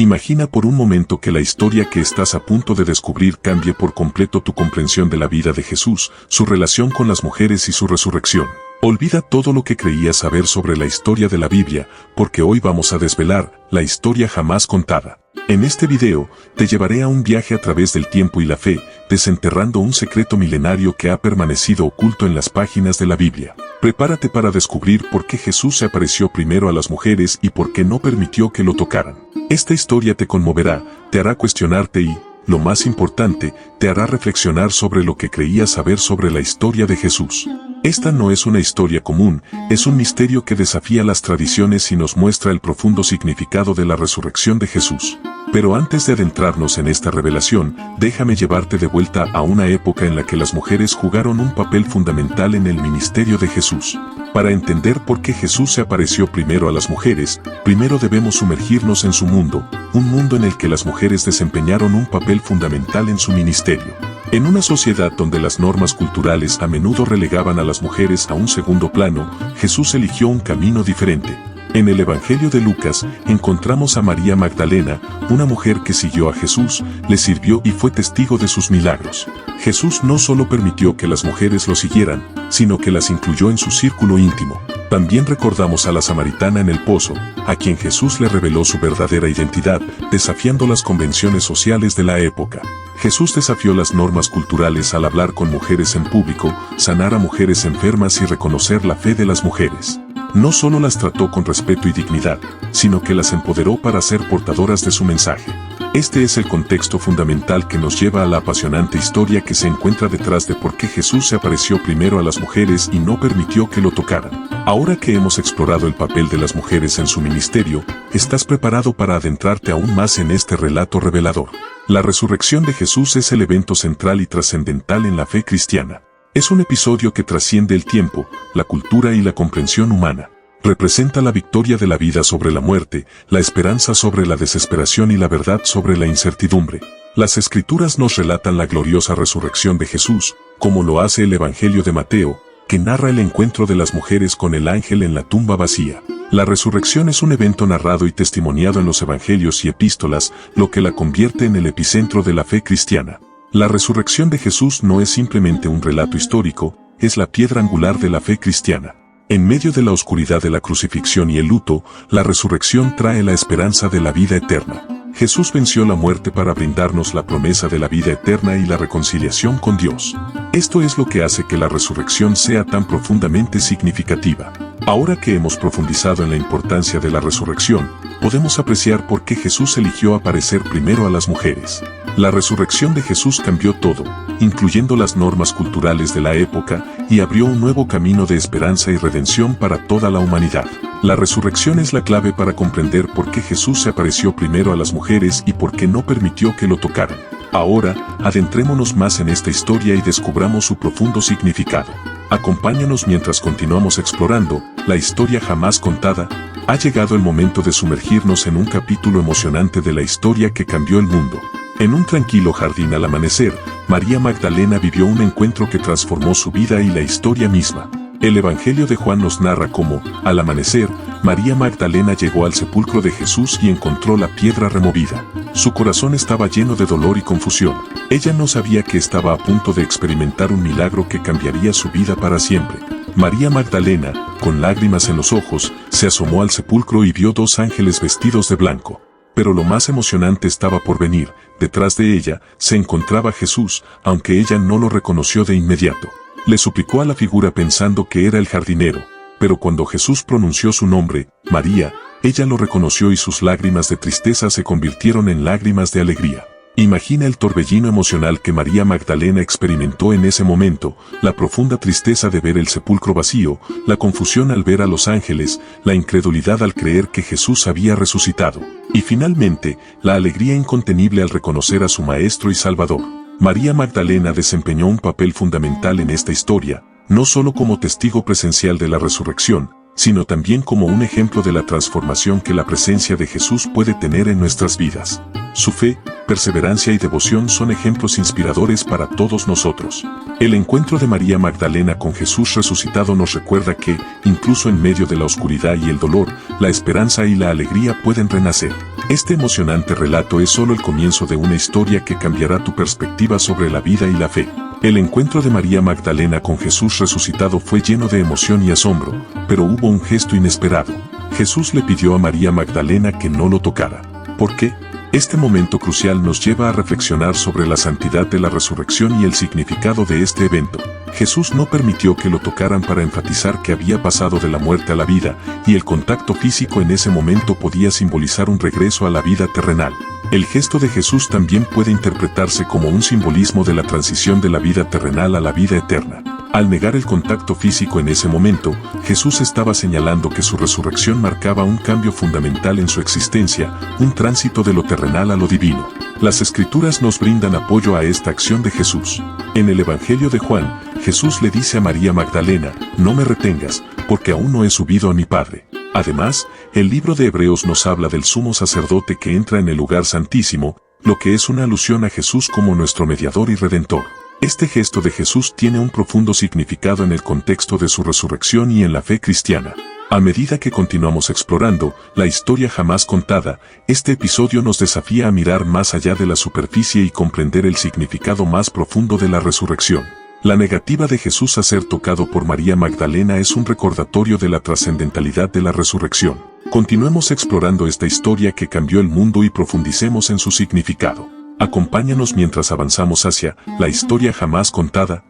Imagina por un momento que la historia que estás a punto de descubrir cambie por completo tu comprensión de la vida de Jesús, su relación con las mujeres y su resurrección. Olvida todo lo que creías saber sobre la historia de la Biblia, porque hoy vamos a desvelar la historia jamás contada. En este video, te llevaré a un viaje a través del tiempo y la fe, desenterrando un secreto milenario que ha permanecido oculto en las páginas de la Biblia. Prepárate para descubrir por qué Jesús se apareció primero a las mujeres y por qué no permitió que lo tocaran. Esta historia te conmoverá, te hará cuestionarte y, lo más importante, te hará reflexionar sobre lo que creías saber sobre la historia de Jesús. Esta no es una historia común, es un misterio que desafía las tradiciones y nos muestra el profundo significado de la resurrección de Jesús. Pero antes de adentrarnos en esta revelación, déjame llevarte de vuelta a una época en la que las mujeres jugaron un papel fundamental en el ministerio de Jesús. Para entender por qué Jesús se apareció primero a las mujeres, primero debemos sumergirnos en su mundo, un mundo en el que las mujeres desempeñaron un papel fundamental en su ministerio. En una sociedad donde las normas culturales a menudo relegaban a las mujeres a un segundo plano, Jesús eligió un camino diferente. En el Evangelio de Lucas, encontramos a María Magdalena, una mujer que siguió a Jesús, le sirvió y fue testigo de sus milagros. Jesús no solo permitió que las mujeres lo siguieran, sino que las incluyó en su círculo íntimo. También recordamos a la samaritana en el pozo, a quien Jesús le reveló su verdadera identidad, desafiando las convenciones sociales de la época. Jesús desafió las normas culturales al hablar con mujeres en público, sanar a mujeres enfermas y reconocer la fe de las mujeres. No solo las trató con respeto y dignidad, sino que las empoderó para ser portadoras de su mensaje. Este es el contexto fundamental que nos lleva a la apasionante historia que se encuentra detrás de por qué Jesús se apareció primero a las mujeres y no permitió que lo tocaran. Ahora que hemos explorado el papel de las mujeres en su ministerio, ¿estás preparado para adentrarte aún más en este relato revelador? La resurrección de Jesús es el evento central y trascendental en la fe cristiana. Es un episodio que trasciende el tiempo, la cultura y la comprensión humana. Representa la victoria de la vida sobre la muerte, la esperanza sobre la desesperación y la verdad sobre la incertidumbre. Las Escrituras nos relatan la gloriosa resurrección de Jesús, como lo hace el Evangelio de Mateo, que narra el encuentro de las mujeres con el ángel en la tumba vacía. La resurrección es un evento narrado y testimoniado en los Evangelios y epístolas, lo que la convierte en el epicentro de la fe cristiana. La resurrección de Jesús no es simplemente un relato histórico, es la piedra angular de la fe cristiana. En medio de la oscuridad de la crucifixión y el luto, la resurrección trae la esperanza de la vida eterna. Jesús venció la muerte para brindarnos la promesa de la vida eterna y la reconciliación con Dios. Esto es lo que hace que la resurrección sea tan profundamente significativa. Ahora que hemos profundizado en la importancia de la resurrección, podemos apreciar por qué Jesús eligió aparecer primero a las mujeres. La resurrección de Jesús cambió todo, incluyendo las normas culturales de la época, y abrió un nuevo camino de esperanza y redención para toda la humanidad. La resurrección es la clave para comprender por qué Jesús se apareció primero a las mujeres y por qué no permitió que lo tocaran. Ahora, adentrémonos más en esta historia y descubramos su profundo significado. Acompáñanos mientras continuamos explorando la historia jamás contada. Ha llegado el momento de sumergirnos en un capítulo emocionante de la historia que cambió el mundo. En un tranquilo jardín al amanecer, María Magdalena vivió un encuentro que transformó su vida y la historia misma. El Evangelio de Juan nos narra cómo, al amanecer, María Magdalena llegó al sepulcro de Jesús y encontró la piedra removida. Su corazón estaba lleno de dolor y confusión. Ella no sabía que estaba a punto de experimentar un milagro que cambiaría su vida para siempre. María Magdalena, con lágrimas en los ojos, se asomó al sepulcro y vio dos ángeles vestidos de blanco. Pero lo más emocionante estaba por venir. Detrás de ella se encontraba Jesús, aunque ella no lo reconoció de inmediato. Le suplicó a la figura pensando que era el jardinero, pero cuando Jesús pronunció su nombre, María, ella lo reconoció y sus lágrimas de tristeza se convirtieron en lágrimas de alegría. Imagina el torbellino emocional que María Magdalena experimentó en ese momento, la profunda tristeza de ver el sepulcro vacío, la confusión al ver a los ángeles, la incredulidad al creer que Jesús había resucitado, y finalmente, la alegría incontenible al reconocer a su Maestro y Salvador. María Magdalena desempeñó un papel fundamental en esta historia, no solo como testigo presencial de la resurrección, sino también como un ejemplo de la transformación que la presencia de Jesús puede tener en nuestras vidas. Su fe, perseverancia y devoción son ejemplos inspiradores para todos nosotros. El encuentro de María Magdalena con Jesús resucitado nos recuerda que, incluso en medio de la oscuridad y el dolor, la esperanza y la alegría pueden renacer. Este emocionante relato es solo el comienzo de una historia que cambiará tu perspectiva sobre la vida y la fe. El encuentro de María Magdalena con Jesús resucitado fue lleno de emoción y asombro, pero hubo un gesto inesperado. Jesús le pidió a María Magdalena que no lo tocara. ¿Por qué? Este momento crucial nos lleva a reflexionar sobre la santidad de la resurrección y el significado de este evento. Jesús no permitió que lo tocaran para enfatizar que había pasado de la muerte a la vida, y el contacto físico en ese momento podía simbolizar un regreso a la vida terrenal. El gesto de Jesús también puede interpretarse como un simbolismo de la transición de la vida terrenal a la vida eterna. Al negar el contacto físico en ese momento, Jesús estaba señalando que su resurrección marcaba un cambio fundamental en su existencia, un tránsito de lo terrenal a lo divino. Las Escrituras nos brindan apoyo a esta acción de Jesús. En el Evangelio de Juan, Jesús le dice a María Magdalena, «No me retengas, porque aún no he subido a mi Padre». Además, el libro de Hebreos nos habla del sumo sacerdote que entra en el lugar santísimo, lo que es una alusión a Jesús como nuestro mediador y redentor. Este gesto de Jesús tiene un profundo significado en el contexto de su resurrección y en la fe cristiana. A medida que continuamos explorando la historia jamás contada, este episodio nos desafía a mirar más allá de la superficie y comprender el significado más profundo de la resurrección. La negativa de Jesús a ser tocado por María Magdalena es un recordatorio de la trascendentalidad de la resurrección. Continuemos explorando esta historia que cambió el mundo y profundicemos en su significado. Acompáñanos mientras avanzamos hacia la historia jamás contada.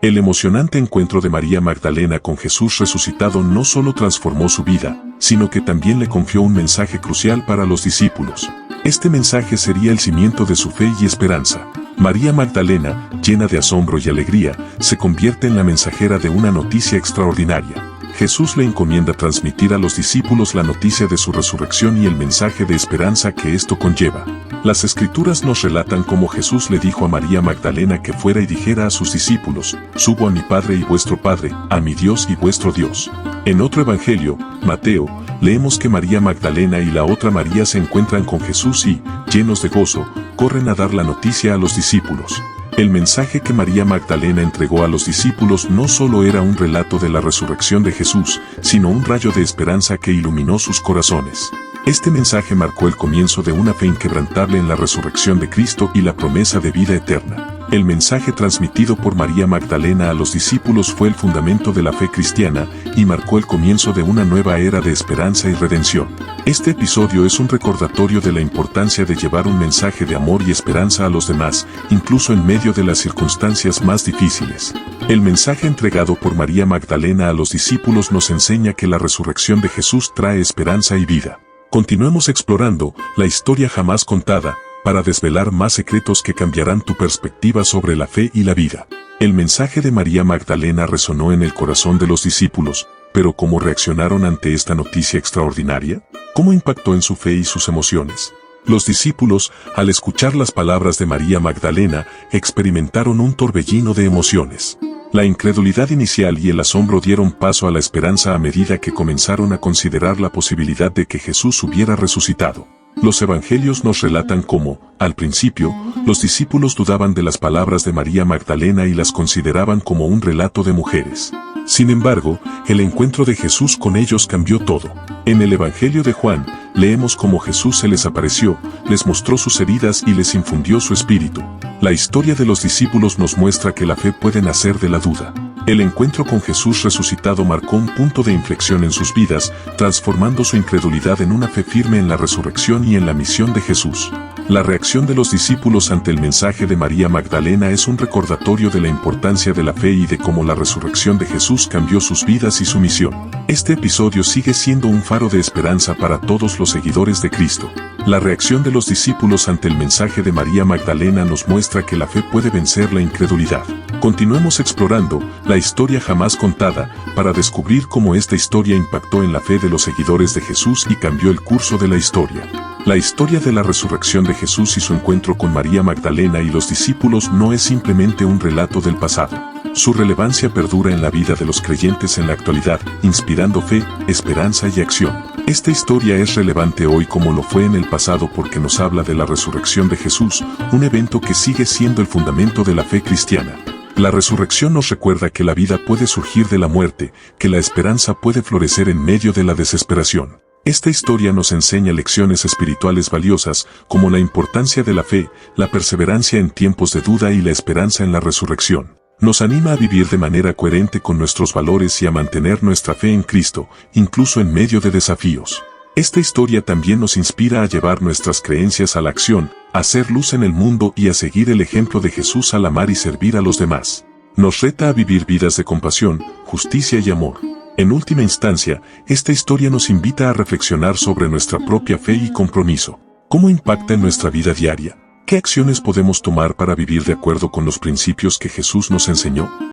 El emocionante encuentro de María Magdalena con Jesús resucitado no solo transformó su vida, sino que también le confió un mensaje crucial para los discípulos. Este mensaje sería el cimiento de su fe y esperanza. María Magdalena, llena de asombro y alegría, se convierte en la mensajera de una noticia extraordinaria. Jesús le encomienda transmitir a los discípulos la noticia de su resurrección y el mensaje de esperanza que esto conlleva. Las Escrituras nos relatan cómo Jesús le dijo a María Magdalena que fuera y dijera a sus discípulos, «Subo a mi Padre y vuestro Padre, a mi Dios y vuestro Dios». En otro evangelio, Mateo, leemos que María Magdalena y la otra María se encuentran con Jesús y, llenos de gozo, corren a dar la noticia a los discípulos. El mensaje que María Magdalena entregó a los discípulos no solo era un relato de la resurrección de Jesús, sino un rayo de esperanza que iluminó sus corazones. Este mensaje marcó el comienzo de una fe inquebrantable en la resurrección de Cristo y la promesa de vida eterna. El mensaje transmitido por María Magdalena a los discípulos fue el fundamento de la fe cristiana y marcó el comienzo de una nueva era de esperanza y redención. Este episodio es un recordatorio de la importancia de llevar un mensaje de amor y esperanza a los demás, incluso en medio de las circunstancias más difíciles. El mensaje entregado por María Magdalena a los discípulos nos enseña que la resurrección de Jesús trae esperanza y vida. Continuemos explorando la historia jamás contada, para desvelar más secretos que cambiarán tu perspectiva sobre la fe y la vida. El mensaje de María Magdalena resonó en el corazón de los discípulos, pero ¿cómo reaccionaron ante esta noticia extraordinaria? ¿Cómo impactó en su fe y sus emociones? Los discípulos, al escuchar las palabras de María Magdalena, experimentaron un torbellino de emociones. La incredulidad inicial y el asombro dieron paso a la esperanza a medida que comenzaron a considerar la posibilidad de que Jesús hubiera resucitado. Los evangelios nos relatan cómo, al principio, los discípulos dudaban de las palabras de María Magdalena y las consideraban como un relato de mujeres. Sin embargo, el encuentro de Jesús con ellos cambió todo. En el Evangelio de Juan, leemos cómo Jesús se les apareció, les mostró sus heridas y les infundió su espíritu. La historia de los discípulos nos muestra que la fe puede nacer de la duda. El encuentro con Jesús resucitado marcó un punto de inflexión en sus vidas, transformando su incredulidad en una fe firme en la resurrección y en la misión de Jesús. La reacción de los discípulos ante el mensaje de María Magdalena es un recordatorio de la importancia de la fe y de cómo la resurrección de Jesús cambió sus vidas y su misión. Este episodio sigue siendo un faro de esperanza para todos los seguidores de Cristo. La reacción de los discípulos ante el mensaje de María Magdalena nos muestra que la fe puede vencer la incredulidad. Continuemos explorando la historia jamás contada para descubrir cómo esta historia impactó en la fe de los seguidores de Jesús y cambió el curso de la historia. La historia de la resurrección de Jesús y su encuentro con María Magdalena y los discípulos no es simplemente un relato del pasado. Su relevancia perdura en la vida de los creyentes en la actualidad, inspirando fe, esperanza y acción. Esta historia es relevante hoy como lo fue en el pasado porque nos habla de la resurrección de Jesús, un evento que sigue siendo el fundamento de la fe cristiana. La resurrección nos recuerda que la vida puede surgir de la muerte, que la esperanza puede florecer en medio de la desesperación. Esta historia nos enseña lecciones espirituales valiosas, como la importancia de la fe, la perseverancia en tiempos de duda y la esperanza en la resurrección. Nos anima a vivir de manera coherente con nuestros valores y a mantener nuestra fe en Cristo, incluso en medio de desafíos. Esta historia también nos inspira a llevar nuestras creencias a la acción, a hacer luz en el mundo y a seguir el ejemplo de Jesús al amar y servir a los demás. Nos reta a vivir vidas de compasión, justicia y amor. En última instancia, esta historia nos invita a reflexionar sobre nuestra propia fe y compromiso. ¿Cómo impacta en nuestra vida diaria? ¿Qué acciones podemos tomar para vivir de acuerdo con los principios que Jesús nos enseñó?